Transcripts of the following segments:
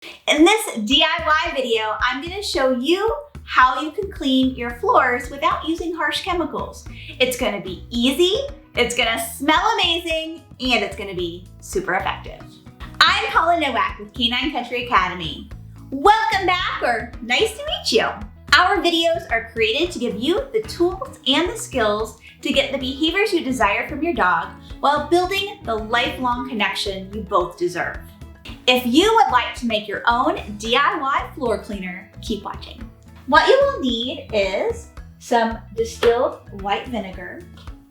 In this DIY video, I'm going to show you how you can clean your floors without using harsh chemicals. It's going to be easy, it's going to smell amazing, and it's going to be super effective. I'm Paula Nowak with Canine Country Academy. Welcome back, or nice to meet you. Our videos are created to give you the tools and the skills to get the behaviors you desire from your dog while building the lifelong connection you both deserve. If you would like to make your own DIY floor cleaner, keep watching. What you will need is some distilled white vinegar,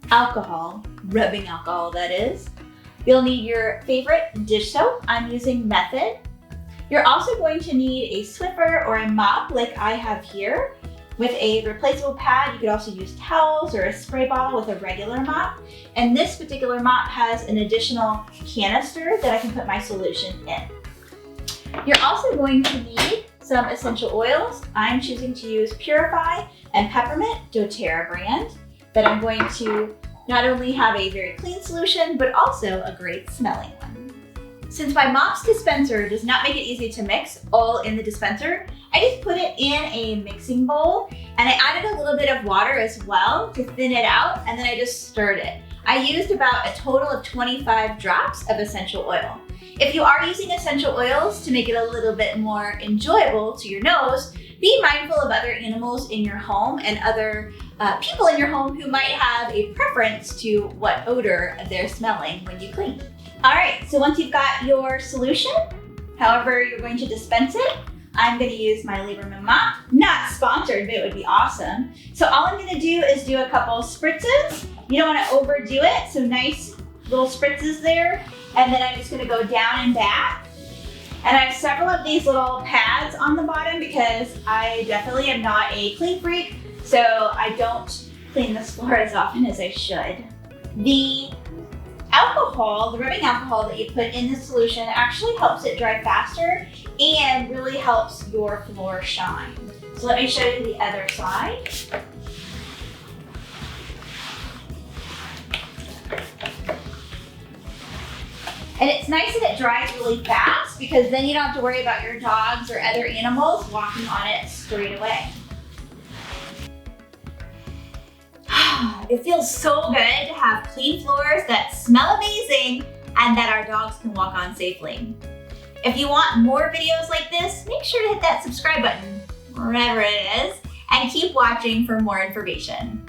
alcohol, rubbing alcohol that is. You'll need your favorite dish soap. I'm using Method. You're also going to need a Swiffer or a mop like I have here with a replaceable pad. You could also use towels or a spray bottle with a regular mop. And this particular mop has an additional canister that I can put my solution in. You're also going to need some essential oils. I'm choosing to use Purify and Peppermint doTERRA brand, but I'm going to not only have a very clean solution, but also a great smelling one. Since my mop's dispenser does not make it easy to mix all in the dispenser, I just put it in a mixing bowl and I added a little bit of water as well to thin it out, and then I just stirred it. I used about a total of 25 drops of essential oil. If you are using essential oils to make it a little bit more enjoyable to your nose, be mindful of other animals in your home and other people in your home who might have a preference to what odor they're smelling when you clean. All right, so once you've got your solution, however you're going to dispense it, I'm going to use my Liberman mop. Not sponsored, but it would be awesome. So all I'm going to do is do a couple spritzes. You don't want to overdo it, so nice little spritzes there. And then I'm just going to go down and back. And I have several of these little pads on the bottom because I definitely am not a clean freak, so I don't clean this floor as often as I should. The alcohol, the rubbing alcohol that you put in the solution actually helps it dry faster and really helps your floor shine. So let me show you the other side. And it's nice that it dries really fast because then you don't have to worry about your dogs or other animals walking on it straight away. It feels so good to have clean floors that smell amazing and that our dogs can walk on safely. If you want more videos like this, make sure to hit that subscribe button wherever it is and keep watching for more information.